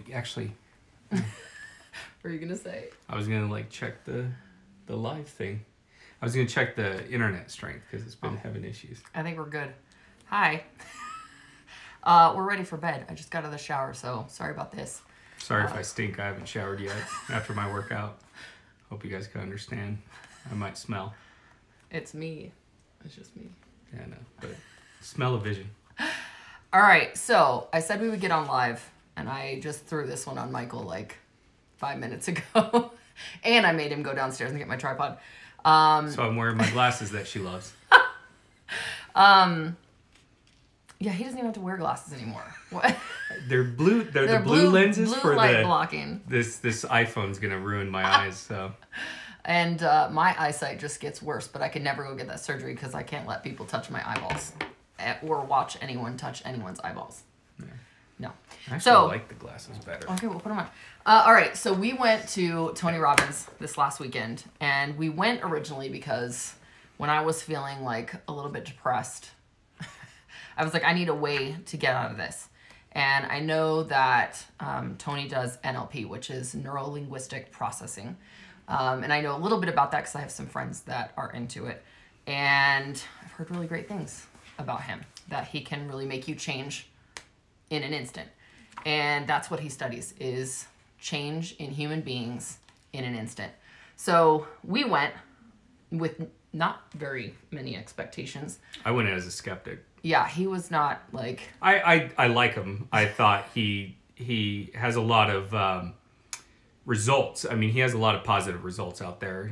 we actually... What are you going to say? I was going to like check the live thing. I was going to check the internet strength because it's been having issues. I think we're good. Hi. We're ready for bed. I just got out of the shower, so sorry about this. Sorry if I stink. I haven't showered yet after my workout. Hope you guys can understand. I might smell. It's me. It's just me. Yeah, I know. But smell-o-vision. All right, so I said we would get on live, and I just threw this one on Michael like 5 minutes ago. And I made him go downstairs and get my tripod. So I'm wearing my glasses that she loves. Yeah, he doesn't even have to wear glasses anymore. What? They're blue. They're the blue lenses blue for light the blocking. This iPhone's gonna ruin my eyes. So. And my eyesight just gets worse, but I could never go get that surgery because I can't let people touch my eyeballs or watch anyone touch anyone's eyeballs. Yeah. No. I actually like the glasses better. Okay, we'll put them on. All right, so we went to Tony Robbins this last weekend, and we went originally because when I was feeling like a little bit depressed, I was like, I need a way to get out of this. And I know that Tony does NLP, which is neuro-linguistic processing. And I know a little bit about that because I have some friends that are into it. And I've heard really great things about him, that he can really make you change in an instant. And that's what he studies, is change in human beings in an instant. So we went with not very many expectations. I went in as a skeptic. Yeah, he was not like... I like him. I thought he has a lot of results. I mean, he has a lot of positive results out there.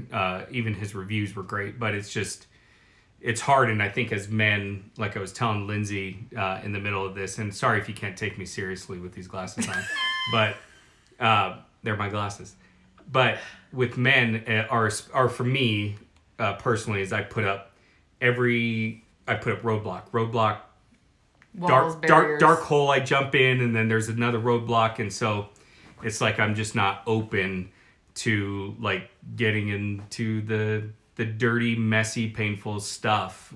Even his reviews were great, but it's hard. And I think as men, like I was telling Lindsay in the middle of this, and sorry if you can't take me seriously with these glasses on, but they're my glasses. But with men, are for me personally, is I put up roadblock, walls, dark hole I jump in, and then there's another roadblock, and so it's like I'm just not open to like getting into the dirty, messy, painful stuff.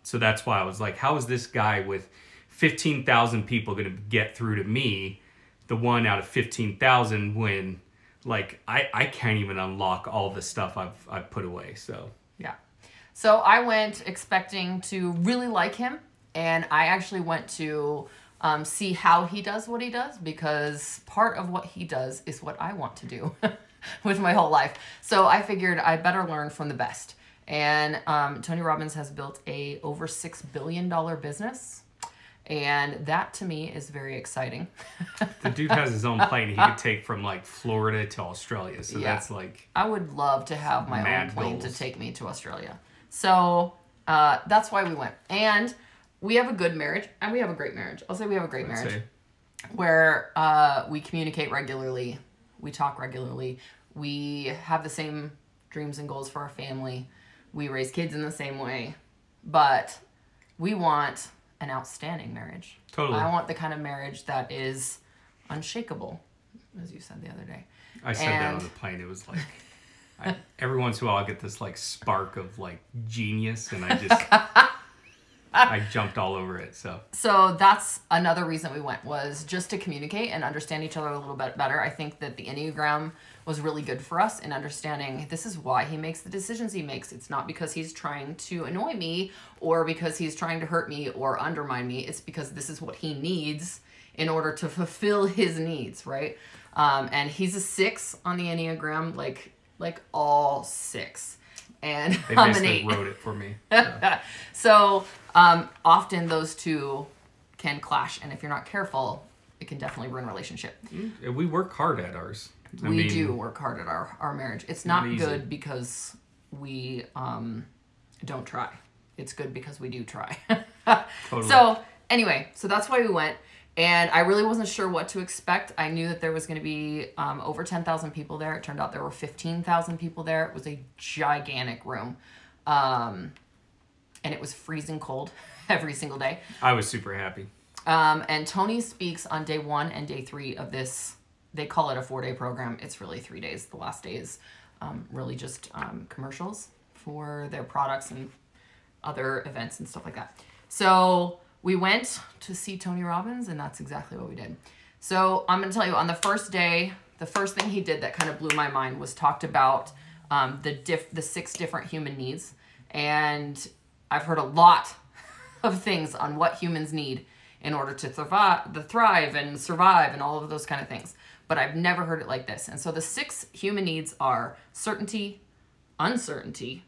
So that's why I was like, how is this guy with 15,000 people going to get through to me, the one out of 15,000, when like I can't even unlock all the stuff I've put away. So yeah. So I went expecting to really like him, and I actually went to see how he does what he does, because part of what he does is what I want to do with my whole life. So I figured I better learn from the best. And Tony Robbins has built a over $6 billion business, and that to me is very exciting. The dude has his own plane he could take from like Florida to Australia. So yeah, that's like... I would love to have my own plane to take me to Australia. So that's why we went. And we have a good marriage, and we have a great marriage. I'll say we have a great marriage where we communicate regularly. We talk regularly. We have the same dreams and goals for our family. We raise kids in the same way. But we want an outstanding marriage. Totally. I want the kind of marriage that is unshakable, as you said the other day. I said that on the plane. It was like... every once in a while I get this like spark of like genius, and I just I jumped all over it. So that's another reason we went, was just to communicate and understand each other a little bit better. I think that the Enneagram was really good for us in understanding this is why he makes the decisions he makes. It's not because he's trying to annoy me or because he's trying to hurt me or undermine me. It's because this is what he needs in order to fulfill his needs, right? And he's a 6 on the Enneagram, like all 6, and they basically wrote it for me. So often those two can clash, and if you're not careful, it can definitely ruin a relationship. We work hard at ours. We do work hard at our marriage. It's not good because we don't try. It's good because we do try. Totally. So anyway, so that's why we went. And I really wasn't sure what to expect. I knew that there was going to be over 10,000 people there. It turned out there were 15,000 people there. It was a gigantic room. And it was freezing cold every single day. I was super happy. And Tony speaks on day 1 and day 3 of this. They call it a 4-day program. It's really 3 days. The last day is really just commercials for their products and other events and stuff like that. So... we went to see Tony Robbins, and that's exactly what we did. So I'm going to tell you, on the first day, the first thing he did that kind of blew my mind was talked about the 6 different human needs. And I've heard a lot of things on what humans need in order to thrive and survive and all of those kind of things. But I've never heard it like this. And so the 6 human needs are certainty, uncertainty,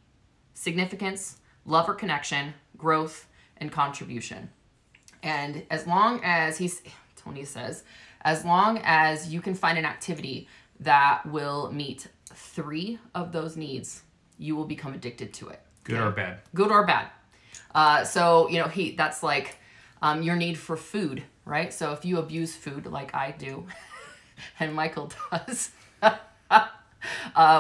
significance, love or connection, growth, and contribution. And as long as Tony says, as long as you can find an activity that will meet 3 of those needs, you will become addicted to it. Good or bad. Good or bad. So, that's like your need for food, right? So if you abuse food like I do, and Michael does,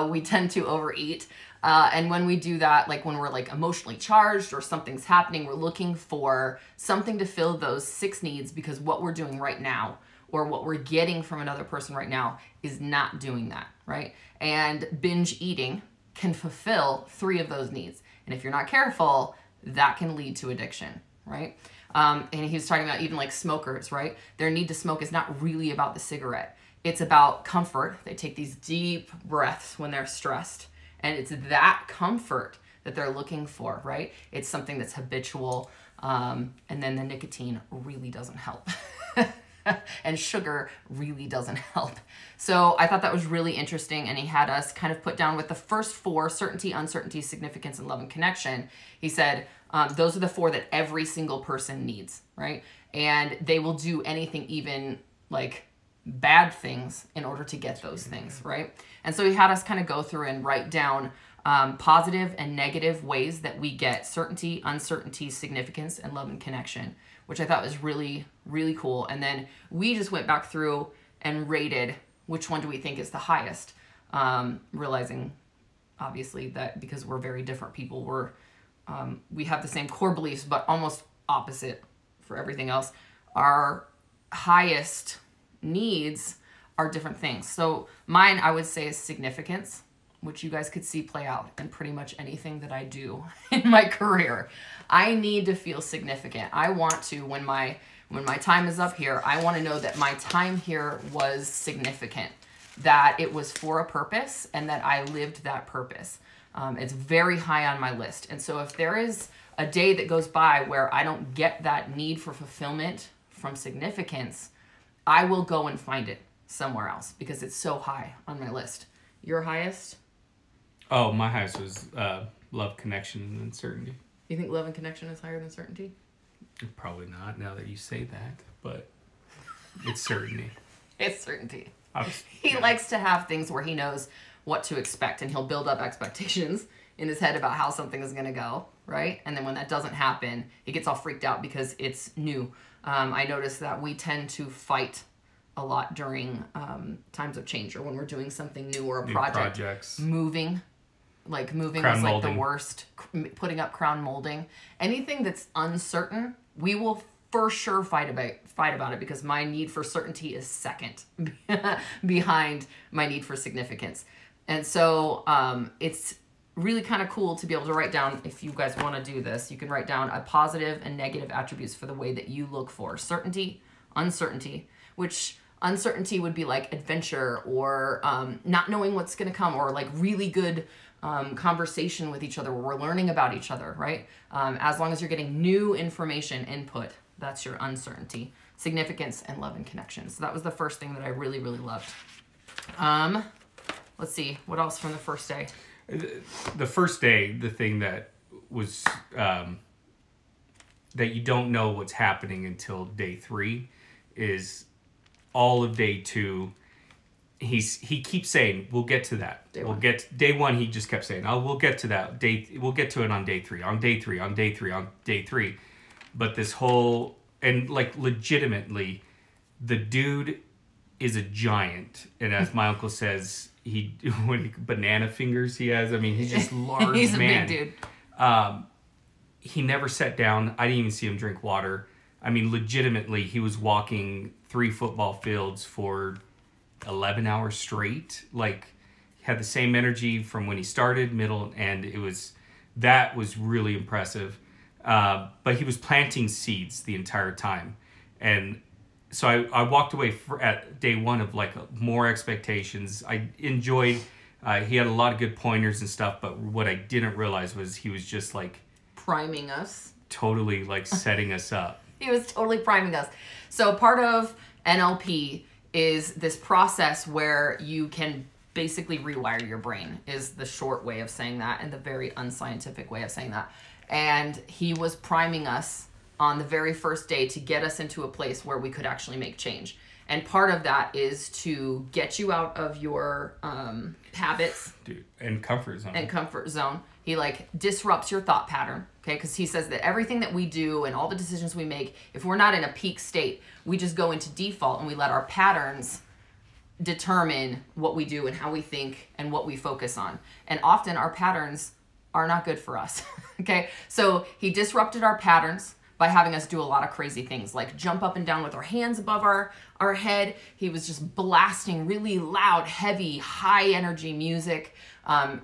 we tend to overeat. And when we do that, like when we're like emotionally charged or something's happening, we're looking for something to fill those 6 needs, because what we're doing right now or what we're getting from another person right now is not doing that, right? And binge eating can fulfill 3 of those needs. And if you're not careful, that can lead to addiction, right? And he was talking about even like smokers, right? Their need to smoke is not really about the cigarette. It's about comfort. They take these deep breaths when they're stressed. And it's that comfort that they're looking for, right? It's something that's habitual. And then the nicotine really doesn't help. And sugar really doesn't help. So I thought that was really interesting. And he had us kind of put down with the first 4, certainty, uncertainty, significance, and love and connection. He said, those are the 4 that every single person needs, right? And they will do anything, even like bad things, in order to get those things, right? And so he had us kind of go through and write down positive and negative ways that we get certainty, uncertainty, significance, and love and connection, which I thought was really, really cool. And then we just went back through and rated which one do we think is the highest, realizing obviously that because we're very different people, we have the same core beliefs, but almost opposite for everything else. Our highest needs are different things. So mine, I would say, is significance, which you guys could see play out in pretty much anything that I do in my career. I need to feel significant. I want to, when my time is up here, I want to know that my time here was significant, that it was for a purpose, and that I lived that purpose. It's very high on my list. And so if there is a day that goes by where I don't get that need for fulfillment from significance, I will go and find it somewhere else because it's so high on my list. Your highest? Oh, my highest was love, connection, and uncertainty. You think love and connection is higher than certainty? Probably not, now that you say that, but it's certainty. It's certainty. He likes to have things where he knows what to expect, and he'll build up expectations in his head about how something is going to go, right? And then when that doesn't happen, he gets all freaked out because it's new. I notice that we tend to fight a lot during times of change, or when we're doing something new or a project. Projects. Moving crown is like molding. The worst. Putting up crown molding. Anything that's uncertain, we will for sure fight about it, because my need for certainty is second behind my need for significance. And so it's really kind of cool to be able to write down, if you guys want to do this, you can write down a positive and negative attributes for the way that you look for certainty, uncertainty, which uncertainty would be like adventure, or not knowing what's going to come, or like really good conversation with each other where we're learning about each other, right? As long as you're getting new information input, that's your uncertainty. Significance and love and connection. So that was the first thing that I really, really loved. Let's see, what else from the first day? The first day, the thing that was that you don't know what's happening until day 3 is all of day 2. He keeps saying, we'll get to that. Day 1, he just kept saying, we'll get to that. We'll get to it on day 3, on day 3, on day 3, on day 3. But this whole, and like legitimately, the dude is a giant. And as my uncle says, banana fingers he has. I mean, he's just large. He's man. A big dude. He never sat down. I didn't even see him drink water. I mean, legitimately, he was walking 3 football fields for 11 hours straight. Like, had the same energy from when he started, middle, and that was really impressive. But he was planting seeds the entire time. And so I walked away at day one of like more expectations. I enjoyed, he had a lot of good pointers and stuff, but what I didn't realize was he was just like priming us. Totally like setting us up. He was totally priming us. So part of NLP is this process where you can basically rewire your brain, is the short way of saying that and the very unscientific way of saying that. And he was priming us on the very first day to get us into a place where we could actually make change. And part of that is to get you out of your habits. Dude, and comfort zone. And comfort zone. He like disrupts your thought pattern, okay? Because he says that everything that we do and all the decisions we make, if we're not in a peak state, we just go into default and we let our patterns determine what we do and how we think and what we focus on. And often our patterns are not good for us, okay? So he disrupted our patterns by having us do a lot of crazy things, like jump up and down with our hands above our head. He was just blasting really loud, heavy, high energy music.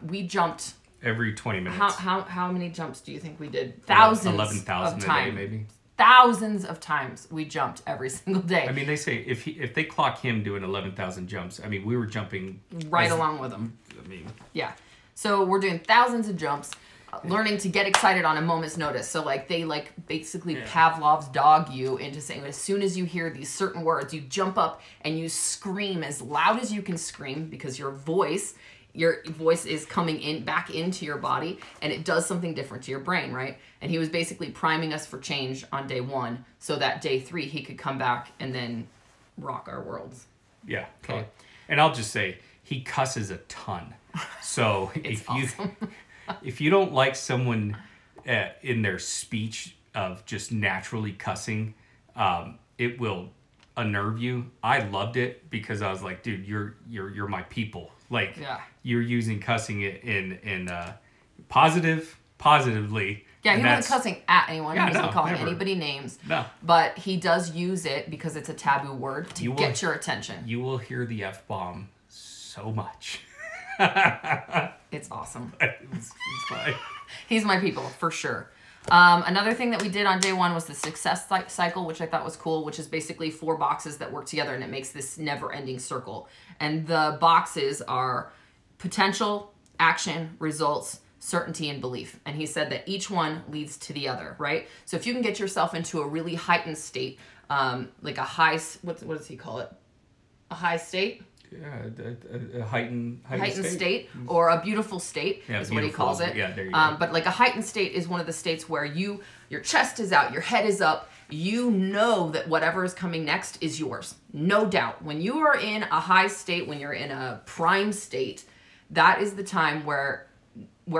We jumped every 20 minutes. How many jumps do you think we did? Thousands 11,000 of times. A day, maybe. Thousands of times we jumped every single day. I mean, they say if they clock him doing 11,000 jumps, I mean, we were jumping right along with him. I mean, yeah. So we're doing thousands of jumps, learning to get excited on a moment's notice. So like they like basically Pavlov's dog you into saying as soon as you hear these certain words, you jump up and you scream as loud as you can scream because your voice is coming in back into your body and it does something different to your brain, right? And he was basically priming us for change on day one so that day 3 he could come back and then rock our worlds. Yeah. Okay. And I'll just say he cusses a ton. So if you don't like someone in their speech of just naturally cussing, it will unnerve you. I loved it because I was like, dude, you're my people. Like you're using cussing in positively. Yeah, he wasn't cussing at anyone. Yeah, he wasn't calling never. anybody names. No. But he does use it because it's a taboo word to get your attention. You will hear the F-bomb so much. It's awesome. It's fine. He's my people, for sure. Another thing that we did on day 1 was the success cycle, which I thought was cool, which is basically 4 boxes that work together and it makes this never-ending circle. And the boxes are potential, action, results, certainty, and belief. And he said that each one leads to the other, right? So if you can get yourself into a really heightened state, like a high, what does he call it? A high state? Yeah, a heightened state or a beautiful state is what he calls it. Yeah, there you go. But like a heightened state is one of the states where your chest is out, your head is up, you know that whatever is coming next is yours. No doubt. When you are in a high state, when you're in a prime state, that is the time where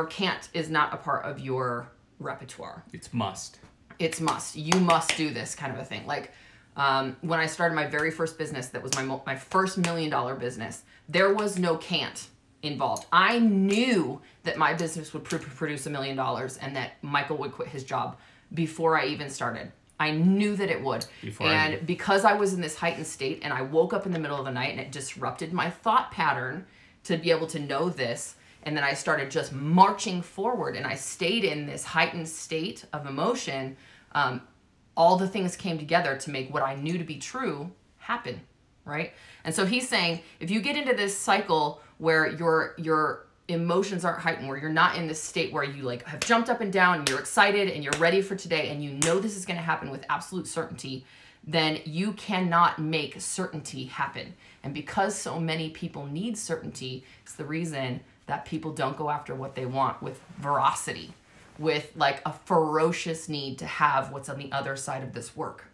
can't is not a part of your repertoire. It's must. It's must. You must do this kind of a thing. Like, when I started my very first business, that was my first $1 million business, there was no can't involved. I knew that my business would produce $1 million and that Michael would quit his job before I even started. I knew that it would. Because I was in this heightened state and I woke up in the middle of the night and it disrupted my thought pattern to be able to know this. And then I started just marching forward and I stayed in this heightened state of emotion. All the things came together to make what I knew to be true happen, right? And so he's saying, if you get into this cycle where your emotions aren't heightened, where you're not in this state where you like have jumped up and down and you're excited and you're ready for today and you know this is going to happen with absolute certainty, then you cannot make certainty happen. And because so many people need certainty, it's the reason that people don't go after what they want with veracity, with like a ferocious need to have what's on the other side of this work.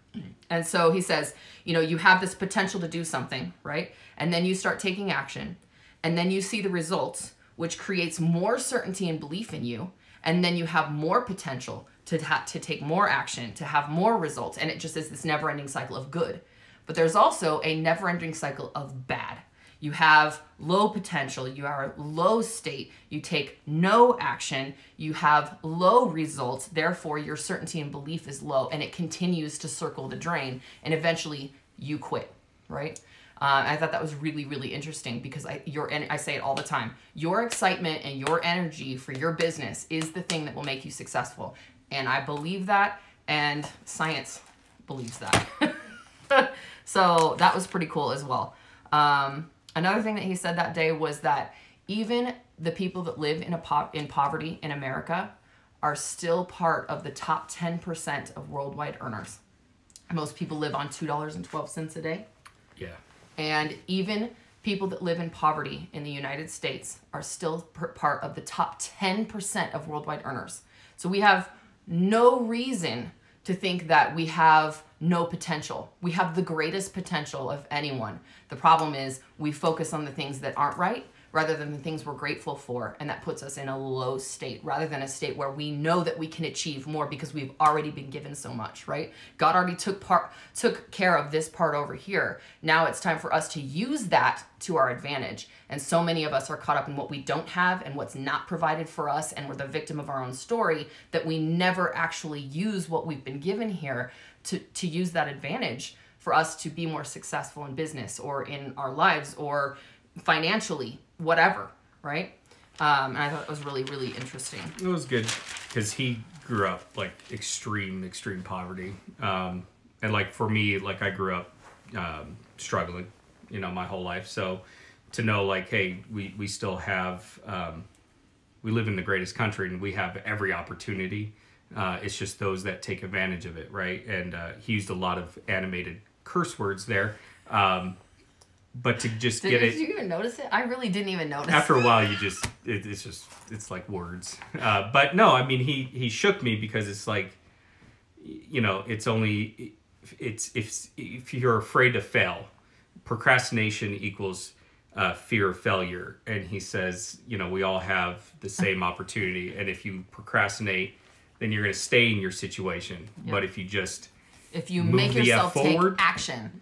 And so he says, you have this potential to do something, right? And then you start taking action and then you see the results, which creates more certainty and belief in you. And then you have more potential to take more action, to have more results. And it just is this never-ending cycle of good. But there's also a never-ending cycle of bad. You have low potential, you are low state, you take no action, you have low results, therefore your certainty and belief is low and it continues to circle the drain and eventually you quit, right? I thought that was really, really interesting because I say it all the time, your excitement and your energy for your business is the thing that will make you successful. And I believe that and science believes that. So that was pretty cool as well. Another thing that he said that day was that even the people that live in poverty in America are still part of the top 10% of worldwide earners. Most people live on $2.12 a day. Yeah. And even people that live in poverty in the United States are still part of the top 10% of worldwide earners. So we have no reason to think that we have no potential. We have the greatest potential of anyone. The problem is we focus on the things that aren't right rather than the things we're grateful for, and that puts us in a low state rather than a state where we know that we can achieve more because we've already been given so much, right? God already took care of this part over here. Now it's time for us to use that to our advantage. And so many of us are caught up in what we don't have and what's not provided for us, and we're the victim of our own story, that we never actually use what we've been given here to use that advantage for us to be more successful in business or in our lives or financially, whatever, right? And I thought it was really, really interesting. It was good because he grew up like extreme poverty. And like for me, like I grew up struggling, my whole life. So to know like, hey, we still have, we live in the greatest country and we have every opportunity. It's just those that take advantage of it, right? And he used a lot of animated curse words there. But to just get it... Did you even notice it? I really didn't even notice. After a while, you just... It's like words. But no, I mean, he shook me because it's like, it's only... If you're afraid to fail, procrastination equals fear of failure. And he says, we all have the same opportunity. And if you procrastinate, then you're going to stay in your situation. Yep. But if you just... If you make yourself take action...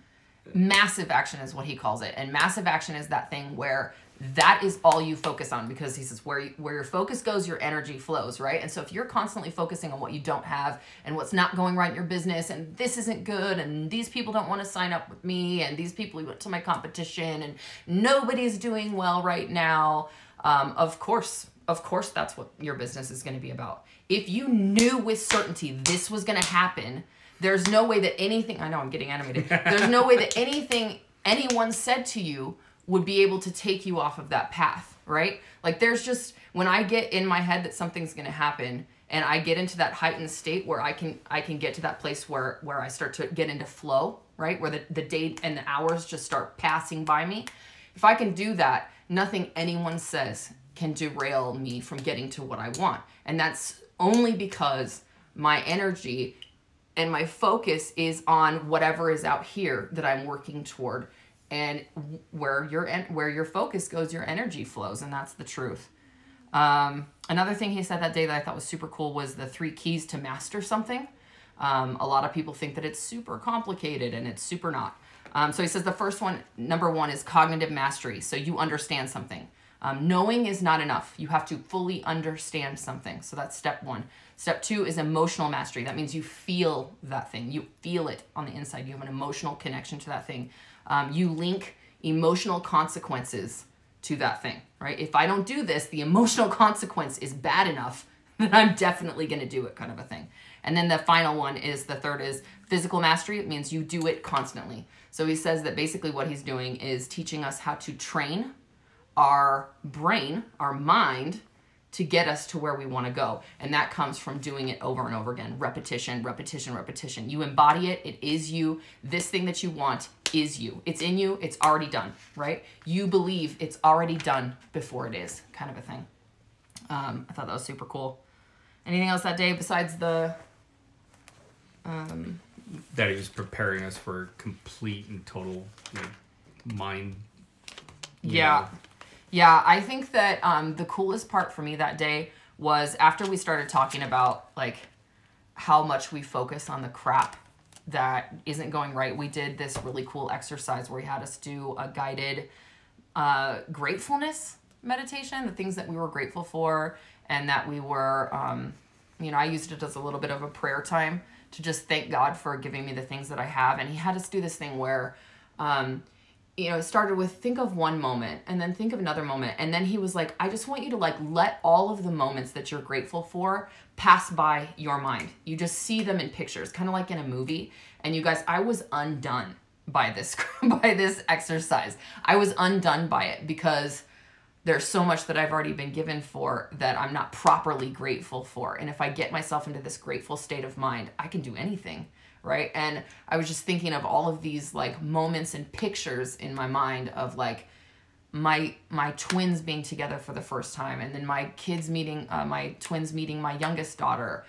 Massive action is what he calls it. And massive action is that thing where that is all you focus on, because he says where your focus goes, your energy flows, right? And so if you're constantly focusing on what you don't have and what's not going right in your business, and this isn't good, and these people don't want to sign up with me, and these people went to my competition, and nobody's doing well right now, of course that's what your business is going to be about. If you knew with certainty this was going to happen, there's no way that anything, I know I'm getting animated, there's no way that anything anyone said to you would be able to take you off of that path, right? Like there's just, when I get in my head that something's going to happen and I get into that heightened state where I can get to that place where I start to get into flow, right? Where the day and the hours just start passing by me. If I can do that, nothing anyone says can derail me from getting to what I want. And that's only because my energy and my focus is on whatever is out here that I'm working toward. And where your focus goes, your energy flows, and that's the truth. Another thing he said that day that I thought was super cool was the 3 keys to master something. A lot of people think that it's super complicated, and it's super not. So he says the first one, number 1, is cognitive mastery. So you understand something. Knowing is not enough. You have to fully understand something. So that's step 1. Step 2 is emotional mastery. That means you feel that thing. You feel it on the inside. You have an emotional connection to that thing. You link emotional consequences to that thing, right? If I don't do this, the emotional consequence is bad enough that I'm definitely going to do it, kind of a thing. And then the final one is, the third is physical mastery. It means you do it constantly. So he says that basically what he's doing is teaching us how to train our brain, our mind, to get us to where we want to go. And that comes from doing it over and over again. Repetition, repetition, repetition. You embody it. It is you. This thing that you want is you. It's in you. It's already done, right? You believe it's already done before it is, kind of a thing. I thought that was super cool. Anything else that day besides the... that he was preparing us for complete and total mind... Yeah. Yeah, I think that the coolest part for me that day was after we started talking about like how much we focus on the crap that isn't going right. We did this really cool exercise where he had us do a guided gratefulness meditation, the things that we were grateful for, and that we were, I used it as a little bit of a prayer time to just thank God for giving me the things that I have. And he had us do this thing where it started with think of one moment and then think of another moment. And then he was like, I just want you to like let all of the moments that you're grateful for pass by your mind. You just see them in pictures, kind of like in a movie. And you guys, I was undone by this, by this exercise. I was undone by it because there's so much that I've already been given for that I'm not properly grateful for. And if I get myself into this grateful state of mind, I can do anything. Right. And I was just thinking of all of these like moments and pictures in my mind of like my twins being together for the first time. And then my kids meeting, my twins meeting my youngest daughter,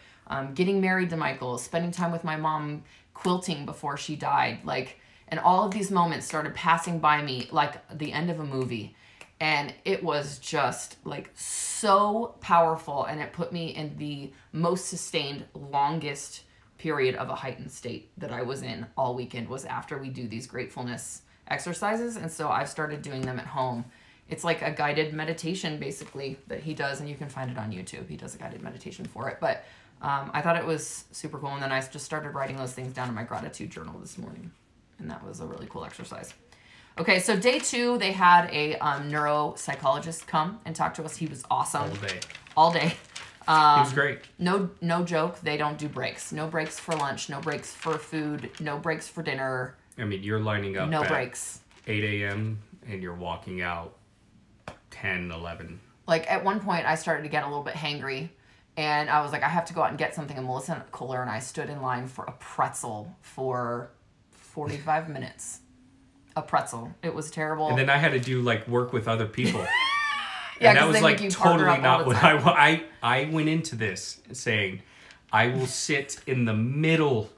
getting married to Michael, spending time with my mom, quilting before she died. Like, and all of these moments started passing by me like the end of a movie. And it was just like so powerful. And it put me in the most sustained, longest period of a heightened state that I was in all weekend was after we do these gratefulness exercises. And so I've started doing them at home. It's like a guided meditation basically that he does, and you can find it on YouTube. He does a guided meditation for it. But I thought it was super cool. And then I just started writing those things down in my gratitude journal this morning. And that was a really cool exercise. Okay, so day 2, they had a neuropsychologist come and talk to us. He was awesome. All day. He was great. No joke. They don't do breaks. No breaks for lunch. No breaks for food. No breaks for dinner. I mean, you're lining up no breaks. 8 a.m. and you're walking out 10, 11. Like at one point, I started to get a little bit hangry, and I was like, I have to go out and get something. And Melissa Kohler and I stood in line for a pretzel for 45 minutes. A pretzel. It was terrible. And then I had to do like work with other people. Yeah, and that was like totally not what I went into this saying, I will sit in the middle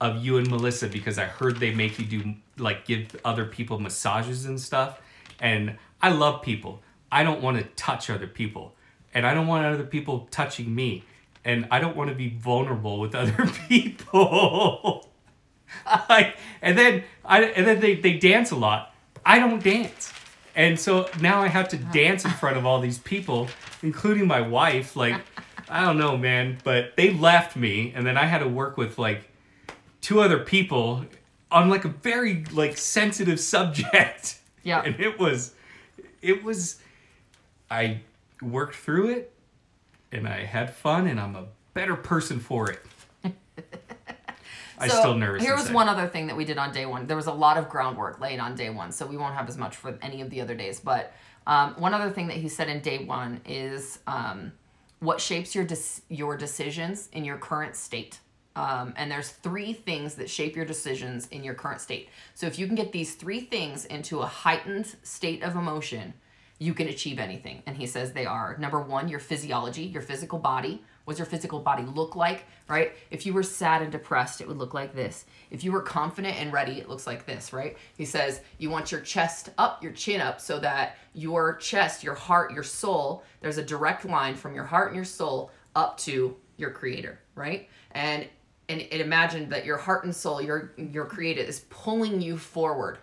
of you and Melissa because I heard they make you do like give other people massages and stuff. And I love people. I don't want to touch other people. And I don't want other people touching me. And I don't want to be vulnerable with other people. And then they dance a lot. I don't dance. And so now I have to dance in front of all these people, including my wife. Like, I don't know, man. But they left me, and then I had to work with, like, 2 other people on, like, a very, like, sensitive subject. Yeah. And it was, I worked through it, and I had fun, and I'm a better person for it. I'm still nervous. Here was one other thing that we did on day 1. There was a lot of groundwork laid on day 1, so we won't have as much for any of the other days. But one other thing that he said in day 1 is what shapes your decisions in your current state. And there's 3 things that shape your decisions in your current state. So if you can get these 3 things into a heightened state of emotion, you can achieve anything. And he says they are, number 1, your physiology, your physical body. What's your physical body look like, right? If you were sad and depressed, it would look like this. If you were confident and ready, it looks like this, right? He says you want your chest up, your chin up, so that your chest, your heart, your soul, there's a direct line from your heart and your soul up to your creator, right? And imagine that your heart and soul, your creator is pulling you forward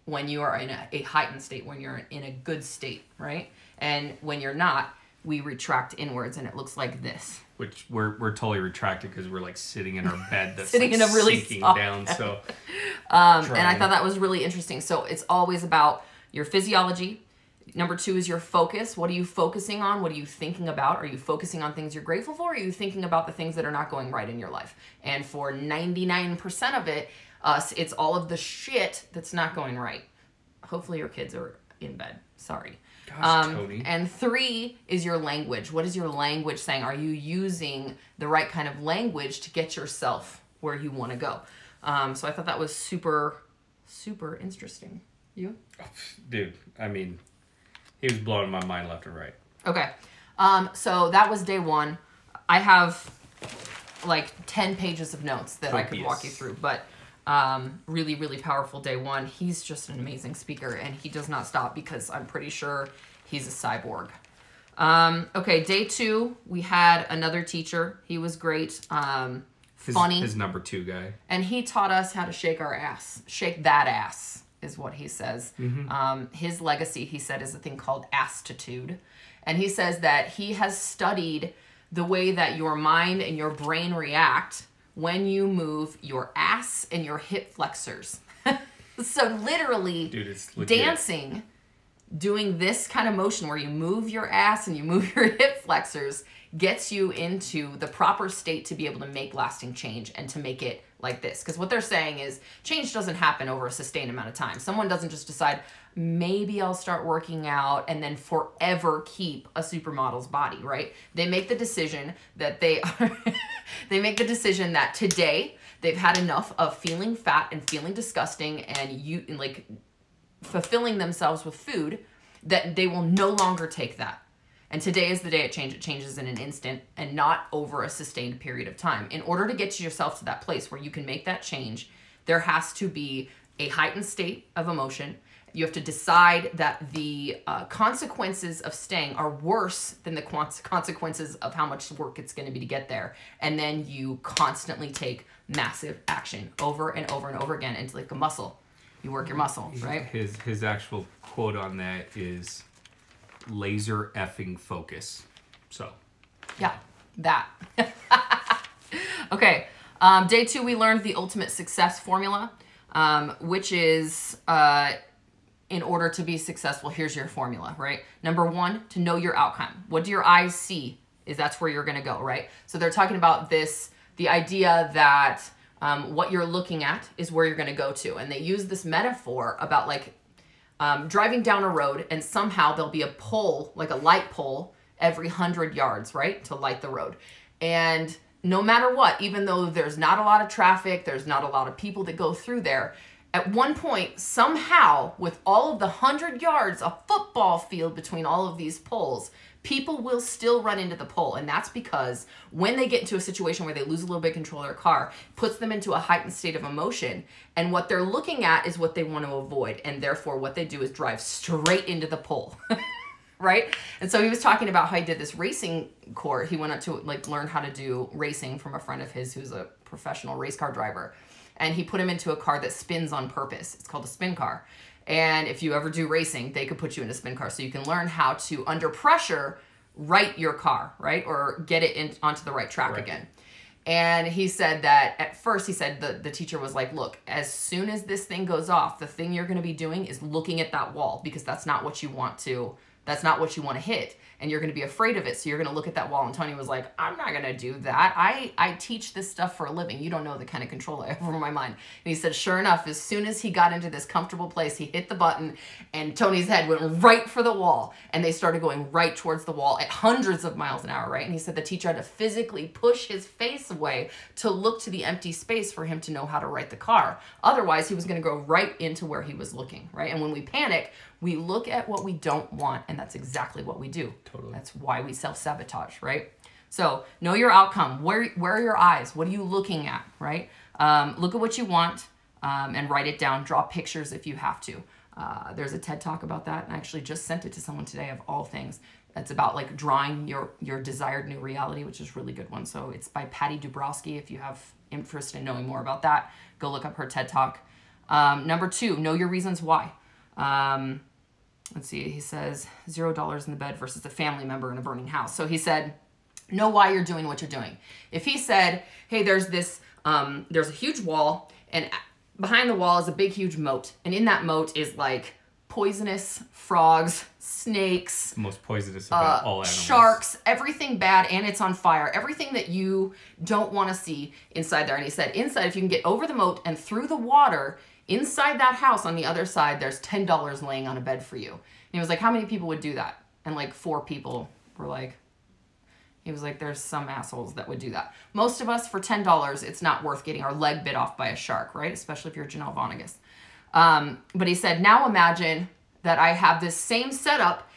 when you are in a heightened state, when you're in a good state, right? And when you're not, we retract inwards, and it looks like this. Which we're totally retracted because we're like sitting in our bed that's sitting like in a really sinking soft down. So, and I thought that was really interesting. So it's always about your physiology. Number 2 is your focus. What are you focusing on? What are you thinking about? Are you focusing on things you're grateful for? Or are you thinking about the things that are not going right in your life? And for 99% of it, it's all of the shit that's not going right. Hopefully your kids are in bed. Sorry. Gosh, Tony. And 3 is your language. What is your language saying? Are you using the right kind of language to get yourself where you want to go? So I thought that was super, super interesting. You? Dude, I mean, he was blowing my mind left and right. Okay. So that was day 1. I have like 10 pages of notes that I could walk you through, but really, really powerful day 1. He's just an amazing speaker, and he does not stop because I'm pretty sure he's a cyborg. Okay, day 2, we had another teacher. He was great. Funny. His number 2 guy. And he taught us how to shake our ass. Shake that ass is what he says. Mm-hmm. His legacy, he said, is a thing called astitude. And he says that he has studied the way that your mind and your brain react when you move your ass and your hip flexors. So literally, dude, it's legit. dancing, doing this kind of motion where you move your ass and you move your hip flexors gets you into the proper state to be able to make lasting change and to make it like this. Because what they're saying is change doesn't happen over a sustained amount of time. Someone doesn't just decide, maybe I'll start working out and then forever keep a supermodel's body, right? They make the decision that they make the decision that today they've had enough of feeling fat and feeling disgusting and like fulfilling themselves with food, that they will no longer take that. And today is the day it changes. It changes in an instant and not over a sustained period of time. In order to get yourself to that place where you can make that change, there has to be a heightened state of emotion. You have to decide that the consequences of staying are worse than the consequences of how much work it's going to be to get there. And then you constantly take massive action over and over and over again. It's like a muscle. You work your muscle, right? His actual quote on that is laser effing focus. So yeah, that. Okay, day 2 we learned the ultimate success formula, which is in order to be successful, here's your formula, right? Number 1, to know your outcome. What do your eyes see? That's where you're going to go, right? So they're talking about this, the idea that what you're looking at is where you're going to go to. And they use this metaphor about like driving down a road and somehow there'll be a pole, like a light pole, every 100 yards, right? To light the road. And no matter what, even though there's not a lot of traffic, there's not a lot of people that go through there, at one point, somehow, with all of the 100 yards, a football field between all of these poles, people will still run into the pole. And that's because when they get into a situation where they lose a little bit of control of their car, it puts them into a heightened state of emotion. And what they're looking at is what they want to avoid. And therefore, what they do is drive straight into the pole. Right? And so he was talking about how he did this racing course. He went up to like learn how to do racing from a friend of his who's a professional race car driver. And he put him into a car that spins on purpose. It's called a spin car. And if you ever do racing, they could put you in a spin car so you can learn how to, under pressure, right your car, right? Or get it onto the right track again. And he said that at first, he said the teacher was like, look, as soon as this thing goes off, the thing you're going to be doing is looking at that wall because that's not what you want to hit. And you're going to be afraid of it. So you're going to look at that wall. And Tony was like, I'm not going to do that. I teach this stuff for a living. You don't know the kind of control I have over my mind. And he said, sure enough, as soon as he got into this comfortable place, he hit the button and Tony's head went right for the wall. And they started going right towards the wall at hundreds of miles an hour, right? And he said the teacher had to physically push his face away to look to the empty space for him to know how to right the car. Otherwise, he was going to go right into where he was looking, right? And when we panic, we look at what we don't want, and that's exactly what we do. Totally. That's why we self-sabotage, right? So know your outcome. Where are your eyes? What are you looking at, right? Look at what you want and write it down. Draw pictures if you have to. There's a TED Talk about that, and I actually just sent it to someone today of all things. That's about like drawing your desired new reality, which is a really good one. So it's by Patty Dubrowski. If you have interest in knowing more about that, go look up her TED Talk. Number 2, know your reasons why. Let's see, he says $0 in the bed versus a family member in a burning house. So he said, know why you're doing what you're doing. If he said, hey, there's a huge wall and behind the wall is a big, huge moat. And in that moat is like poisonous frogs, snakes, the most poisonous about all animals, sharks, everything bad, and it's on fire. Everything that you don't want to see inside there. And he said, inside, if you can get over the moat and through the water, inside that house on the other side, there's $10 laying on a bed for you. And he was like, how many people would do that? And like 4 people were like, he was like, there's some assholes that would do that. Most of us, for $10, it's not worth getting our leg bit off by a shark, right? Especially if you're Janelle Vonnegut. But he said, now imagine that I have this same setup,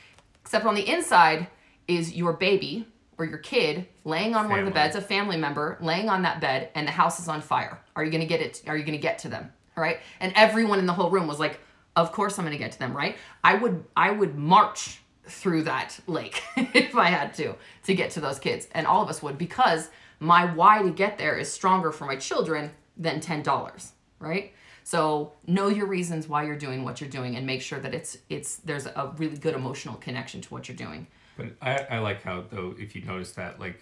except on the inside is your baby or your kid laying on one of the beds, a family member laying on that bed, and the house is on fire. Are you going to get it? Are you going to get to them? Right? And everyone in the whole room was like, of course I'm going to get to them, right? I would march through that lake if I had to get to those kids. And all of us would, because my why to get there is stronger for my children than $10, right? So know your reasons why you're doing what you're doing and make sure that there's a really good emotional connection to what you're doing. But I like how, though, if you notice that, like,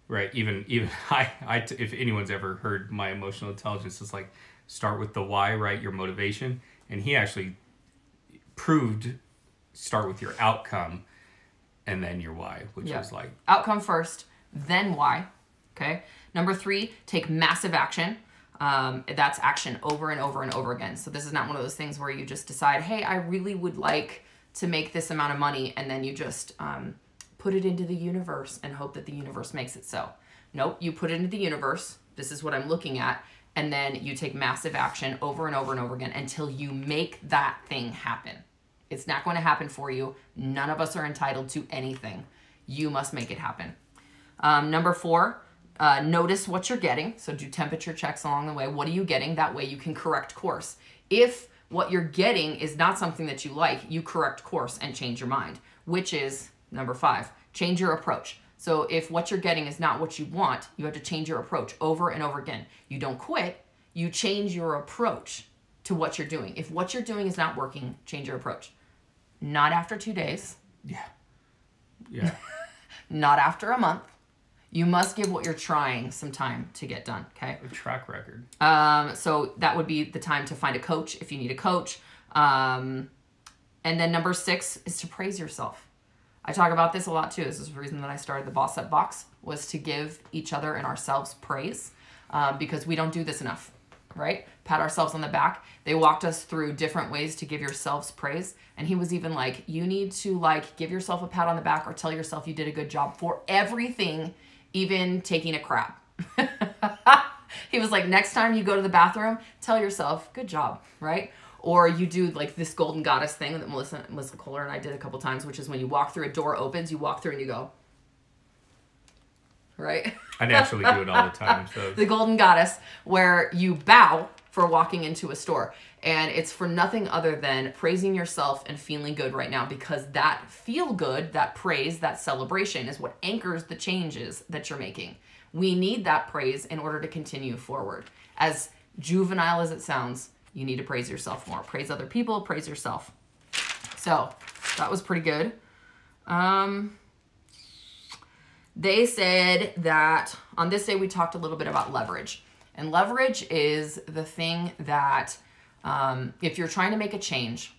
right, even if anyone's ever heard my emotional intelligence, it's like, start with the why, right? Your motivation, And he actually proved start with your outcome and then your why, which was like... Outcome first, then why. Okay. Number 3, take massive action. That's action over and over and over again. So this is not one of those things where you just decide, hey, I really would like to make this amount of money, and then you just put it into the universe and hope that the universe makes it so. Nope, you put it into the universe. This is what I'm looking at. And then you take massive action over and over and over again until you make that thing happen. It's not going to happen for you. None of us are entitled to anything. You must make it happen. Number 4, notice what you're getting. So do temperature checks along the way. What are you getting? That way you can correct course. If what you're getting is not something that you like, you correct course and change your mind, which is number 5, change your approach. So if what you're getting is not what you want, you have to change your approach over and over again. You don't quit, you change your approach to what you're doing. If what you're doing is not working, change your approach. Not after 2 days. Yeah. Not after a month. You must give what you're trying some time to get done, okay? A track record. So that would be the time to find a coach if you need a coach. And then number 6 is to praise yourself. I talk about this a lot too. This is the reason that I started the Boss Up Box, was to give each other and ourselves praise, because we don't do this enough, right? Pat ourselves on the back. They walked us through different ways to give yourselves praise. And he was even like, you need to like give yourself a pat on the back or tell yourself you did a good job for everything, even taking a crap. He was like, next time you go to the bathroom, tell yourself, good job, right? Or you do like this golden goddess thing that Melissa Kohler and I did a couple times, which is when you walk through, a door opens, you walk through and you go, right? I naturally do it all the time. So. The golden goddess, where you bow for walking into a store. And it's for nothing other than praising yourself and feeling good right now, because that feel good, that praise, that celebration is what anchors the changes that you're making. We need that praise in order to continue forward. As juvenile as it sounds, you need to praise yourself more. Praise other people, praise yourself. So that was pretty good. They said that on this day we talked a little bit about leverage. And leverage is the thing that if you're trying to make a change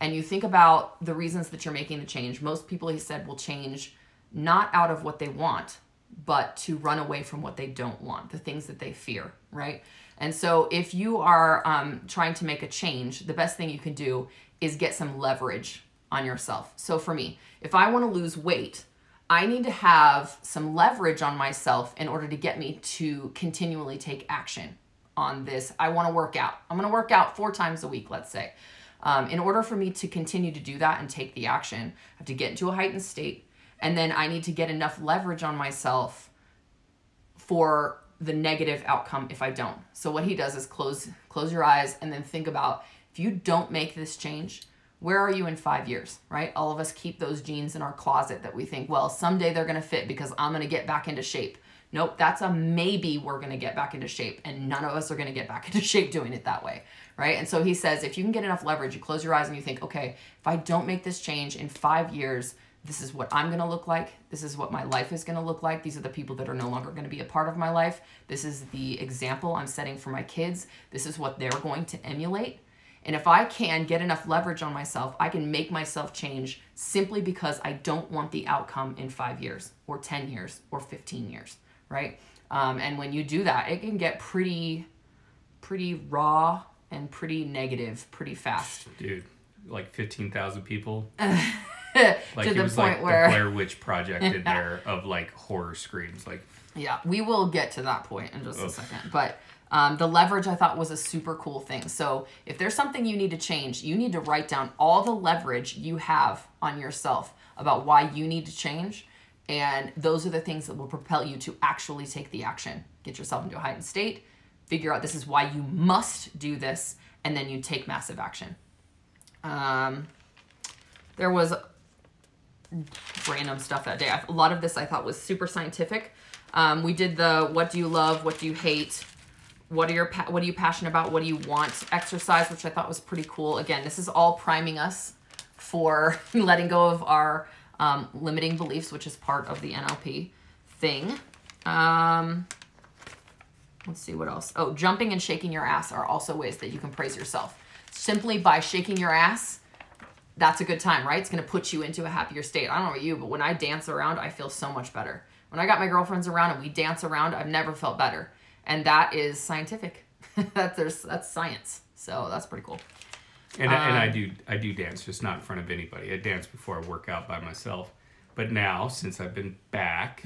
and you think about the reasons that you're making the change, most people, he said, will change not out of what they want, but to run away from what they don't want, the things that they fear, right? And so if you are trying to make a change, the best thing you can do is get some leverage on yourself. So for me, if I want to lose weight, I need to have some leverage on myself in order to get me to continually take action on this. I want to work out. I'm going to work out 4 times a week, let's say. In order for me to continue to do that and take the action, I have to get into a heightened state. And then I need to get enough leverage on myself for the negative outcome if I don't. So what he does is close your eyes and then think about, if you don't make this change, where are you in 5 years, right? All of us keep those jeans in our closet that we think, well, someday they're going to fit because I'm going to get back into shape. Nope, that's a maybe we're going to get back into shape, and none of us are going to get back into shape doing it that way, right? And so he says, if you can get enough leverage, you close your eyes and you think, okay, if I don't make this change in 5 years, this is what I'm going to look like. This is what my life is going to look like. These are the people that are no longer going to be a part of my life. This is the example I'm setting for my kids. This is what they're going to emulate. And if I can get enough leverage on myself, I can make myself change simply because I don't want the outcome in 5 years or 10 years or 15 years, right? And when you do that, it can get pretty raw and pretty negative pretty fast. Dude, like 15,000 people. Like to the point like where the Blair Witch Project in there of like horror screams. Like, yeah, we will get to that point in just a second. But the leverage I thought was a super cool thing. So if there's something you need to change, you need to write down all the leverage you have on yourself about why you need to change. And those are the things that will propel you to actually take the action. Get yourself into a heightened state, figure out this is why you must do this, and then you take massive action. There was random stuff that day. A lot of this I thought was super scientific. We did the what do you love, what do you hate, what are you passionate about, what do you want exercise, which I thought was pretty cool. Again, this is all priming us for letting go of our limiting beliefs, which is part of the NLP thing. Let's see what else. Oh, jumping and shaking your ass are also ways that you can praise yourself. simply by shaking your ass, that's a good time, right? It's going to put you into a happier state. I don't know about you, but when I dance around, I feel so much better. When I got my girlfriends around and we dance around, I've never felt better. And that is scientific. That's science. So that's pretty cool. And I do dance, just not in front of anybody. I dance before I work out by myself. But now, since I've been back,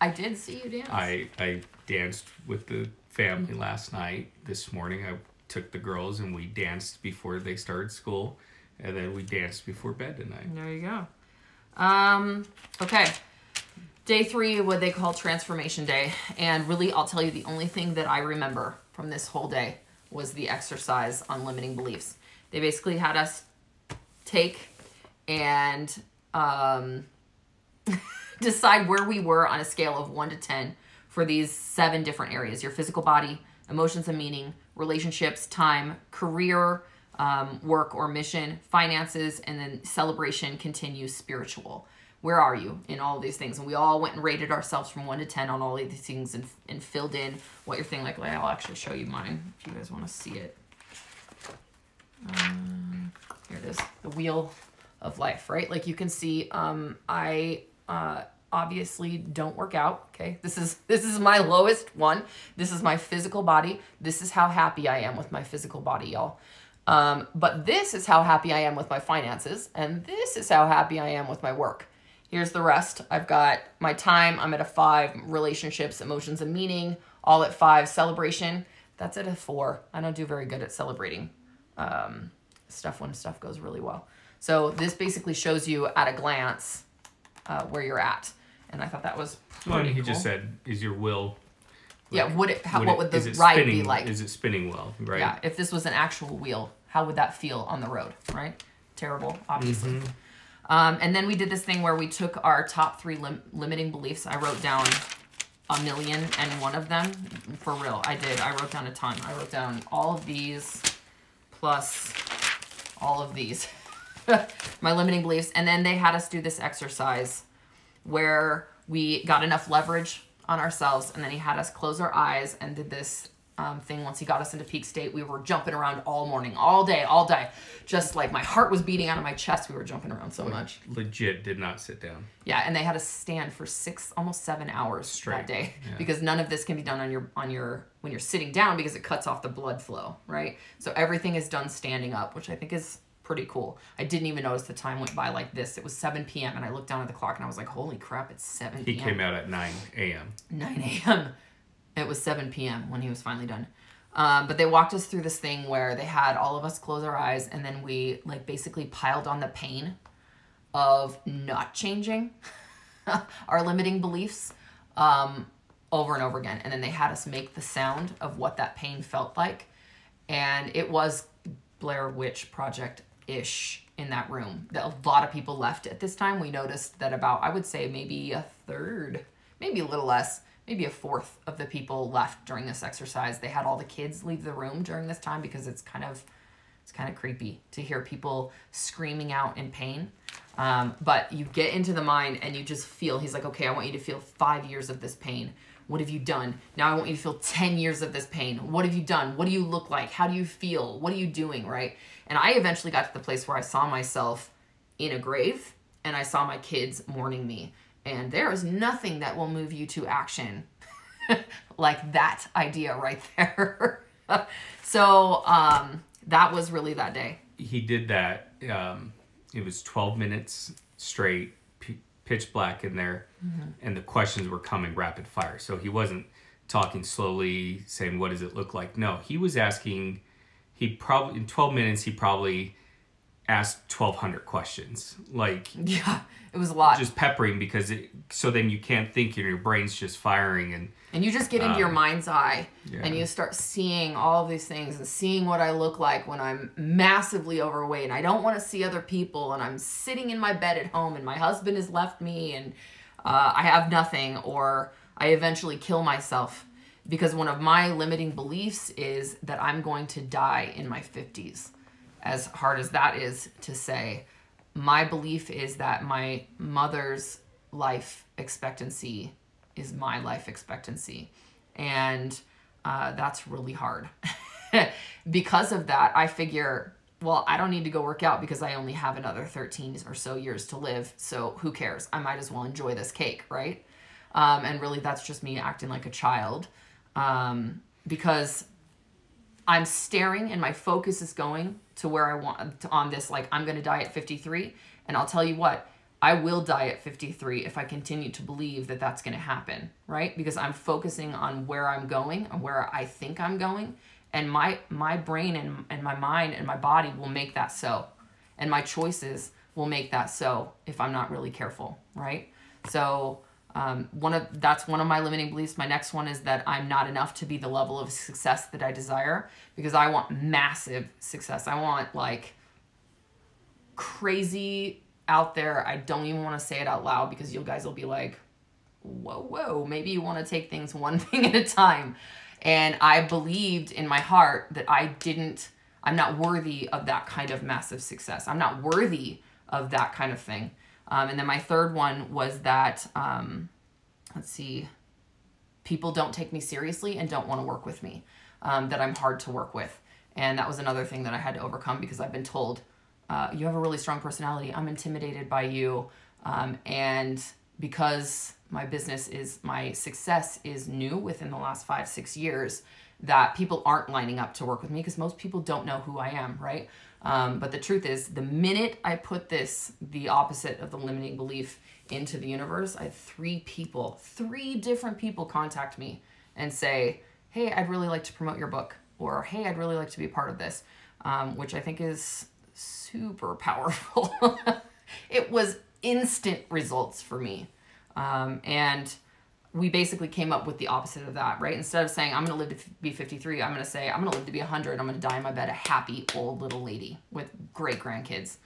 I did see you dance. I danced with the family last night. This morning, I took the girls and we danced before they started school. And then we danced before bed tonight. There you go. Okay. Day 3, what they call Transformation Day. And really, I'll tell you, the only thing that I remember from this whole day was the exercise on limiting beliefs. They basically had us take and decide where we were on a scale of 1 to 10 for these 7 different areas. Your physical body, emotions and meaning, relationships, time, career, work or mission, finances, and then celebration, continue, spiritual. Where are you in all of these things? And we all went and rated ourselves from 1 to 10 on all of these things and filled in what you're thinking. Like, I'll actually show you mine if you guys want to see it. Here it is, the wheel of life, right? Like you can see, I obviously don't work out. Okay, this is my lowest one. This is my physical body. This is how happy I am with my physical body, y'all. But this is how happy I am with my finances, and this is how happy I am with my work. Here's the rest. I've got my time, I'm at a 5, relationships, emotions, and meaning, all at 5, celebration, that's at a 4. I don't do very good at celebrating stuff when stuff goes really well. So this basically shows you at a glance where you're at. And I thought that was pretty He cool. just said, is your will... Like, yeah, what would the ride be like? Is it spinning well, right? Yeah, if this was an actual wheel, how would that feel on the road, right? Terrible, obviously. Mm-hmm. And then we did this thing where we took our top 3 limiting beliefs. I wrote down 1,000,001 of them. For real, I did. I wrote down a ton. I wrote down all of these plus all of these. My limiting beliefs. And then they had us do this exercise where we got enough leverage on ourselves, and then he had us close our eyes and did this thing. Once he got us into peak state, we were jumping around all morning, all day, just like my heart was beating out of my chest. We were jumping around so much. Legit did not sit down. Yeah, and they had us stand for 6, almost 7 hours straight that day, because none of this can be done on your when you're sitting down, because it cuts off the blood flow, right? So everything is done standing up, which I think is pretty cool. I didn't even notice the time went by like this. It was 7 p.m. and I looked down at the clock and I was like, holy crap, it's 7 p.m. He came out at 9 a.m. 9 a.m. It was 7 p.m. when he was finally done. But they walked us through this thing where they had all of us close our eyes, and then we like basically piled on the pain of not changing our limiting beliefs over and over again. And then they had us make the sound of what that pain felt like. And it was Blair Witch Project-ish in that room. A lot of people left at this time. We noticed that about, I would say maybe a third, maybe a little less, maybe a fourth of the people left during this exercise. They had all the kids leave the room during this time because it's kind of creepy to hear people screaming out in pain. But you get into the mind and you just feel, he's like, okay, I want you to feel 5 years of this pain. What have you done? Now I want you to feel 10 years of this pain. What have you done? What do you look like? How do you feel? What are you doing, right? And I eventually got to the place where I saw myself in a grave and I saw my kids mourning me. And there is nothing that will move you to action like that idea right there. So that was really that day. He did that. It was 12 minutes straight, pitch black in there, and the questions were coming rapid fire. So he wasn't talking slowly, saying, what does it look like? No, he was asking, in 12 minutes, he probably asked 1,200 questions. Like, yeah, it was a lot. Just peppering, because so then you can't think and your brain's just firing. And you just get into your mind's eye, and you start seeing all of these things and seeing what I look like when I'm massively overweight and I don't want to see other people, and I'm sitting in my bed at home and my husband has left me and I have nothing, or I eventually kill myself, because one of my limiting beliefs is that I'm going to die in my 50s. As hard as that is to say, my belief is that my mother's life expectancy is my life expectancy. And that's really hard. because of that, I figure, well, I don't need to go work out because I only have another 13 or so years to live. So who cares? I might as well enjoy this cake, right? And really, that's just me acting like a child, because I'm staring and my focus is going to where I want on this. Like, I'm going to die at 53. And I'll tell you what, I will die at 53 if I continue to believe that that's going to happen, right? Because I'm focusing on where I'm going and where I think I'm going. And my brain and my mind and my body will make that so. And my choices will make that so if I'm not really careful, right? So that's one of my limiting beliefs. My next one is that I'm not enough to be the level of success that I desire, because I want massive success. I want like crazy out there. I don't even want to say it out loud because you guys will be like, whoa, maybe you want to take things one thing at a time. And I believed in my heart that I'm not worthy of that kind of massive success. I'm not worthy of that kind of thing. And then my third one was that, people don't take me seriously and don't want to work with me, that I'm hard to work with. And that was another thing that I had to overcome, because I've been told, you have a really strong personality. I'm intimidated by you. And because my success is new within the last 5-6 years, that people aren't lining up to work with me because most people don't know who I am, right? But the truth is, the minute I put the opposite of the limiting belief into the universe, I had 3 different people contact me and say, hey, I'd really like to promote your book, or hey, I'd really like to be a part of this, which I think is super powerful. It was instant results for me. And we basically came up with the opposite of that, right? Instead of saying, I'm going to live to be 53, I'm going to say, I'm going to live to be 100. I'm going to die in my bed a happy old little lady with great grandkids.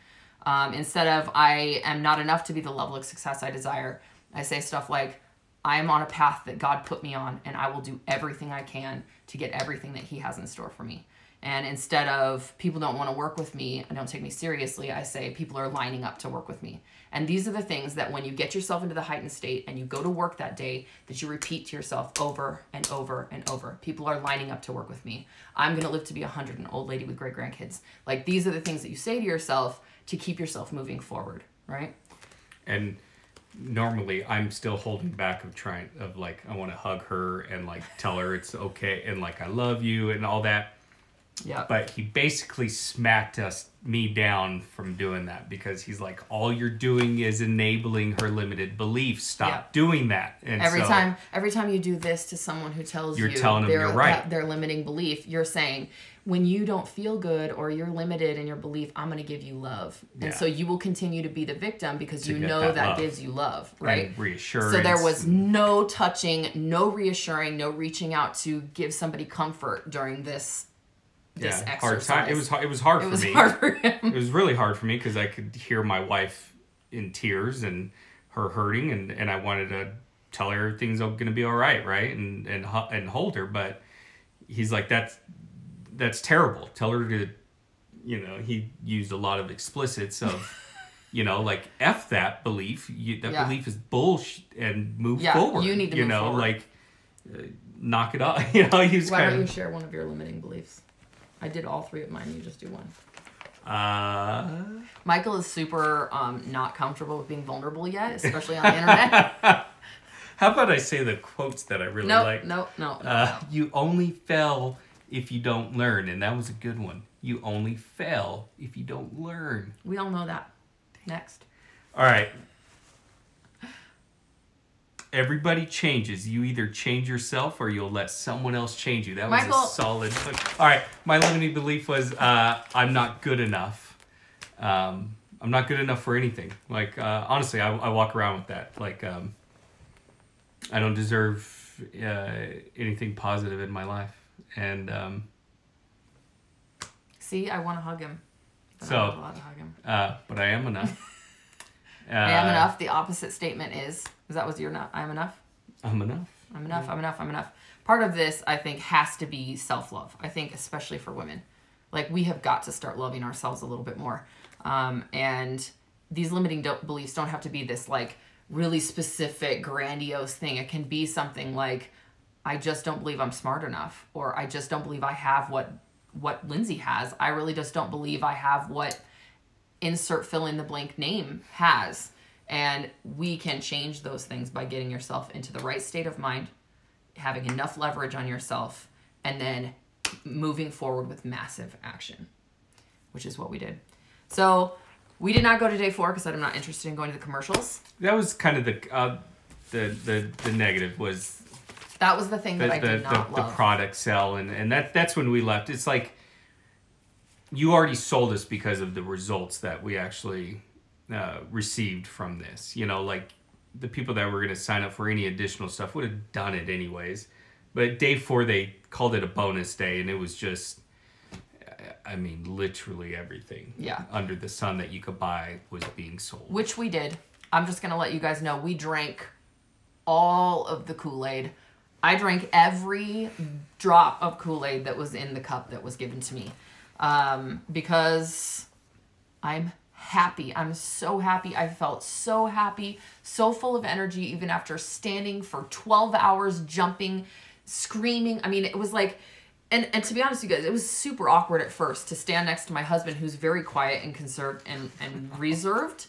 Instead of, I am not enough to be the level of success I desire, I say stuff like, I am on a path that God put me on, and I will do everything I can to get everything that he has in store for me. And instead of, people don't want to work with me and don't take me seriously, I say, people are lining up to work with me. And these are the things that when you get yourself into the heightened state and you go to work that day, that you repeat to yourself over and over and over. People are lining up to work with me. I'm going to live to be 100, an old lady with great grandkids. Like, these are the things that you say to yourself to keep yourself moving forward, right? And normally I'm still holding back of like, I want to hug her and like tell her it's okay and like, I love you and all that. Yeah. But he basically smacked me down from doing that, because he's like, all you're doing is enabling her limited beliefs. Stop doing that. And every time you do this to someone who tells you're telling them you're right. Their limiting belief, you're saying, when you don't feel good or you're limited in your belief, I'm going to give you love. And so you will continue to be the victim because you know that gives you love, right? And reassurance. So there was no touching, no reassuring, no reaching out to give somebody comfort during this exercise. Hard time. It was hard for me. Hard for him. It was really hard for me because I could hear my wife in tears and her hurting, and I wanted to tell her everything's going to be all right, and hold her. But he's like, that's terrible. Tell her to, he used a lot of explicits of, like, F that belief. Belief is bullshit, and move forward. You need to move forward. Like, knock it off. Why don't you share one of your limiting beliefs? I did all 3 of mine. You just do one. Michael is super not comfortable with being vulnerable yet, especially on the internet. How about I say the quotes that I really like? No. You only fail if you don't learn. And that was a good one. You only fail if you don't learn. We all know that. Next. All right. Everybody changes. You either change yourself or you'll let someone else change you. That was a solid one. All right. My limiting belief was I'm not good enough. I'm not good enough for anything. Like, honestly, I walk around with that. Like, I don't deserve anything positive in my life. And see, I want to hug him. But I'm not allowed to hug him. But I am enough. I am enough. The opposite statement is that was your not? I am enough? I'm enough. I'm enough. I'm enough. I'm enough. Part of this, I think, has to be self-love. I think, especially for women. Like, we have got to start loving ourselves a little bit more. And these limiting beliefs don't have to be this, like, really specific, grandiose thing. It can be something like, I just don't believe I'm smart enough. Or I just don't believe I have what what Lindsay has. I really just don't believe I have what insert fill in the blank name has. And we can change those things by getting yourself into the right state of mind, having enough leverage on yourself, and then moving forward with massive action, which is what we did. So we did not go to day 4 because I'm not interested in going to the commercials. That was kind of the negative was... That was the thing that I did not love. The product sell, and that's when we left. It's like, you already sold us because of the results that we actually received from this. You know, like the people that were going to sign up for any additional stuff would have done it anyways. But day 4, they called it a bonus day, and it was just, I mean, literally everything under the sun that you could buy was being sold. Which we did. I'm just going to let you guys know, we drank all of the Kool-Aid. I drank every drop of Kool-Aid that was in the cup that was given to me. Because I'm happy. I'm so happy. I felt so happy, so full of energy, even after standing for 12 hours, jumping, screaming. I mean, it was like, and to be honest with you guys, it was super awkward at first to stand next to my husband, who's very quiet and conserved and reserved.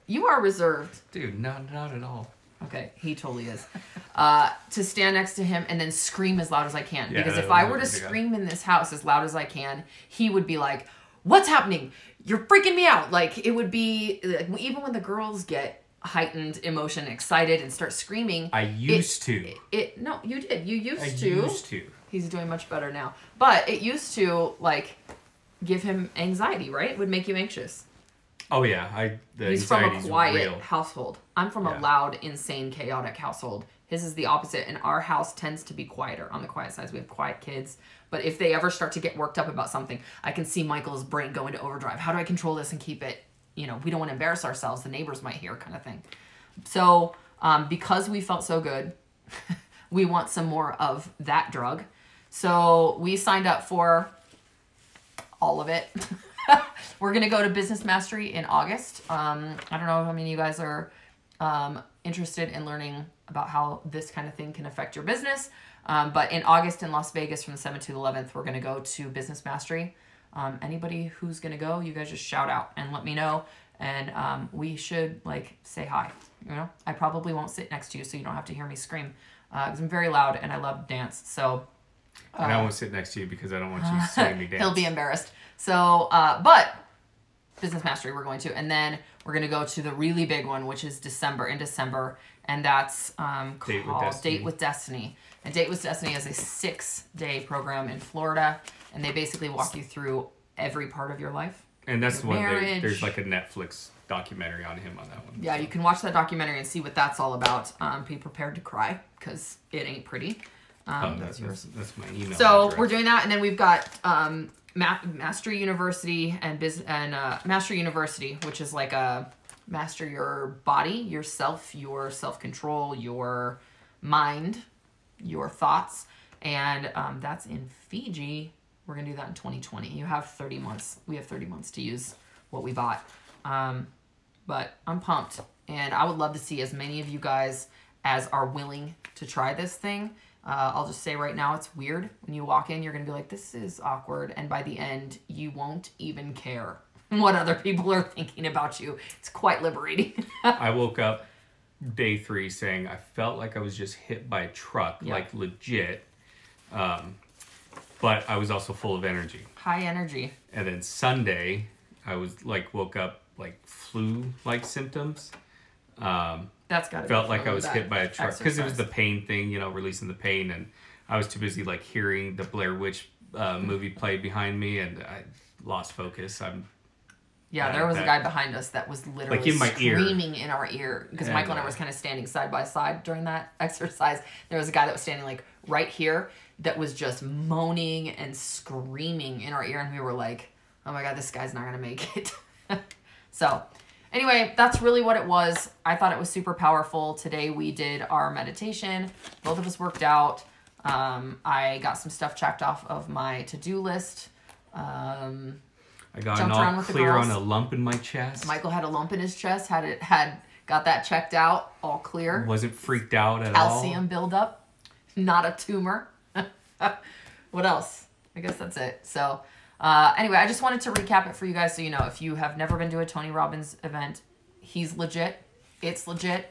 You are reserved. Dude, not at all. Okay, he totally is. To stand next to him and then scream as loud as I can. Yeah, because if I were to scream in this house as loud as I can, he would be like, "What's happening? You're freaking me out." Like, it would be, like, even when the girls get heightened emotion, excited, and start screaming. I used to. No, you did. You used I to. used to. He's doing much better now. But it used to, like, give him anxiety, right? It would make you anxious. Oh, yeah. He's from a quiet household. I'm from a loud, insane, chaotic household. His is the opposite, and our house tends to be quieter on the quiet side. We have quiet kids. But if they ever start to get worked up about something, I can see Michael's brain go into overdrive. How do I control this and keep it, you know, we don't want to embarrass ourselves. The neighbors might hear, kind of thing. So because we felt so good, we want some more of that drug. So we signed up for all of it. We're going to go to Business Mastery in August. I don't know how many of you guys are interested in learning about how this kind of thing can affect your business. But in August in Las Vegas from the 7th to the 11th, we're going to go to Business Mastery. Anybody who's going to go, you guys just shout out and let me know. And we should, like, say hi. You know, I probably won't sit next to you, so you don't have to hear me scream. Because I'm very loud and I love dance. So... and I won't sit next to you because I don't want you seeing me dance. He'll be embarrassed. So, but Business Mastery we're going to. And then we're going to go to the really big one, which is in December. And that's called Date with Destiny. And Date with Destiny is a 6-day program in Florida. And they basically walk you through every part of your life. And that's the one, there's like a Netflix documentary on him on that one. Yeah, you can watch that documentary and see what that's all about. Be prepared to cry because it ain't pretty. That's my email. So address. We're doing that, and then we've got Mastery University and Mastery University, which is like a master your body, yourself, your self-control, your mind, your thoughts, and that's in Fiji. We're gonna do that in 2020. You have 30 months. We have 30 months to use what we bought, but I'm pumped, and I would love to see as many of you guys as are willing to try this thing. I'll just say right now, it's weird. When you walk in, you're going to be like, this is awkward. And by the end, you won't even care what other people are thinking about you. It's quite liberating. I woke up day 3 saying I felt like I was just hit by a truck, like legit. But I was also full of energy. High energy. And then Sunday, I was like, woke up like flu-like symptoms. That's got to felt like I was hit by a truck because it was the pain thing, you know, releasing the pain, and I was too busy like hearing the Blair Witch movie play behind me, and I lost focus. There was a guy behind us that was literally like in my screaming in our ear because Michael and I was kind of standing side by side during that exercise. There was a guy that was standing like right here that was just moaning and screaming in our ear, and we were like, "Oh my God, this guy's not gonna make it." So. Anyway, that's really what it was. I thought it was super powerful. Today we did our meditation. Both of us worked out. I got some stuff checked off of my to-do list. I got an all clear on a lump in my chest. Michael had a lump in his chest. Got that checked out, all clear. Wasn't freaked out at all. Calcium buildup, not a tumor. What else? I guess that's it. So anyway, I just wanted to recap it for you guys so you know, if you have never been to a Tony Robbins event, he's legit. It's legit.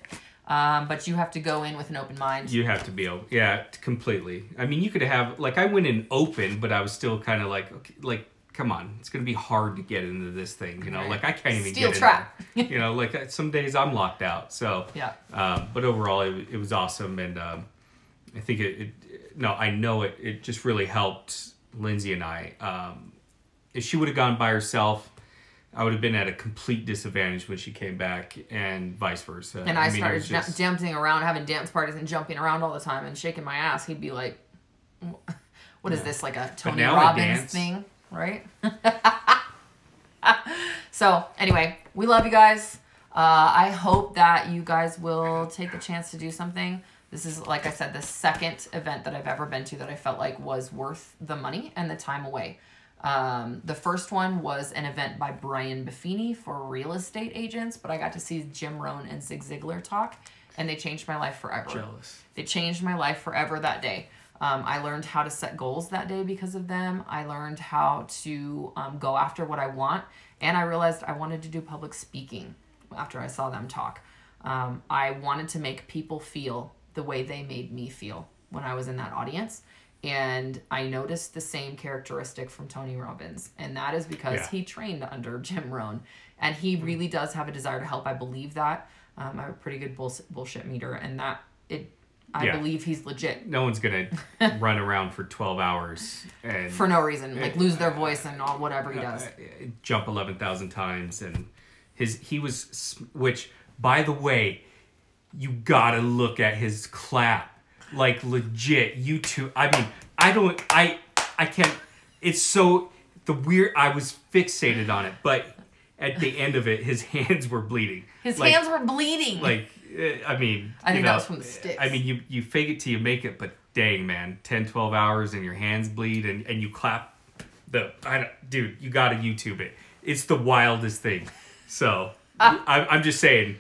But you have to go in with an open mind. You have to be open. Yeah, completely. I mean, you could have, like, I went in open, but I was still kind of like, okay, like, come on, it's going to be hard to get into this thing, you know? Right. Like, I can't even Steel get trap. in there. You know, like, some days I'm locked out. So, yeah. But overall, it was awesome. And I think I know it just really helped Lindsay and I. If she would have gone by herself, I would have been at a complete disadvantage when she came back, and vice versa. And I started dancing around, having dance parties and jumping around all the time and shaking my ass. He'd be like, what is this, like a Tony Robbins thing? Right? So, anyway, we love you guys. I hope that you guys will take the chance to do something. This is, like I said, the second event that I've ever been to that I felt like was worth the money and the time away. The first one was an event by Brian Buffini for real estate agents, but I got to see Jim Rohn and Zig Ziglar talk, and they changed my life forever. Jealous. They changed my life forever that day. I learned how to set goals that day because of them. I learned how to go after what I want, and I realized I wanted to do public speaking after I saw them talk. I wanted to make people feel the way they made me feel when I was in that audience. And I noticed the same characteristic from Tony Robbins. And that is because he trained under Jim Rohn. And he really does have a desire to help. I believe that. I have a pretty good bullshit meter. And I believe he's legit. No one's going to run around for 12 hours. And for no reason. Like lose their voice and all whatever he does. Jump 11,000 times. And which, by the way, you got to look at his clap. Like, legit, YouTube. I mean, I can't. It's so, I was fixated on it, but at the end of it, his hands were bleeding. His hands were bleeding. Like, I mean. I think that was from the sticks. I mean, you fake it till you make it, but dang, man, 10, 12 hours and your hands bleed and you clap. Dude, you got to YouTube it. It's the wildest thing. So, I'm just saying,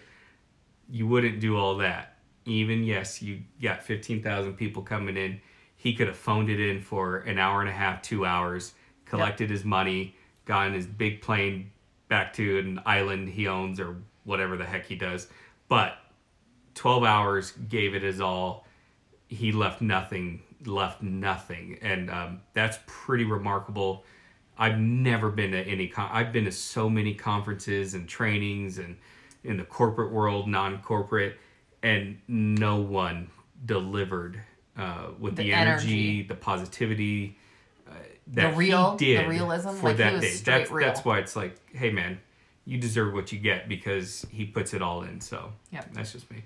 you wouldn't do all that. Even, yes, you got 15,000 people coming in. He could have phoned it in for an hour and a half, 2 hours, collected his money, got in his big plane back to an island he owns or whatever the heck he does. But 12 hours, gave it his all. He left nothing. And that's pretty remarkable. I've never been to I've been to so many conferences and trainings and in the corporate world, non-corporate, and no one delivered with the energy, the positivity that he did the realism, for like that he was day. straight real. That's why it's like, hey man, you deserve what you get because he puts it all in. So that's just me.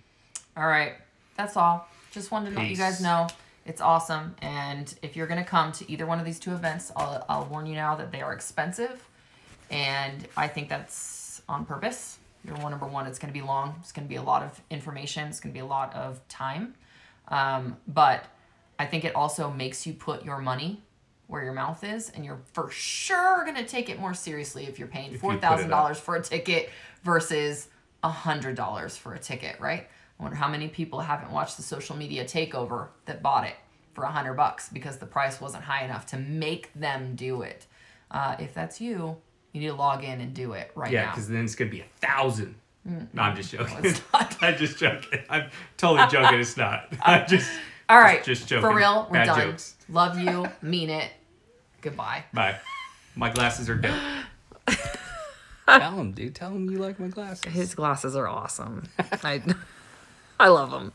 All right, that's all. Just wanted to let you guys know it's awesome. And if you're gonna come to either one of these two events, I'll warn you now that they are expensive, and I think that's on purpose. Number one, it's going to be long. It's going to be a lot of information. It's going to be a lot of time. But I think it also makes you put your money where your mouth is, and you're for sure going to take it more seriously if you're paying $4,000 for a ticket versus $100 for a ticket, right? I wonder how many people haven't watched the social media takeover that bought it for $100 because the price wasn't high enough to make them do it. If that's you, you need to log in and do it right now. Yeah, because then it's going to be 1,000. No, I'm just joking. No, it's not. I'm just joking. I'm totally joking. It's not. I'm just all right. Just joking. For real, we're Bad done. Jokes. Love you. Mean it. Goodbye. Bye. My glasses are dope. Tell him, dude. Tell him you like my glasses. His glasses are awesome. I love them.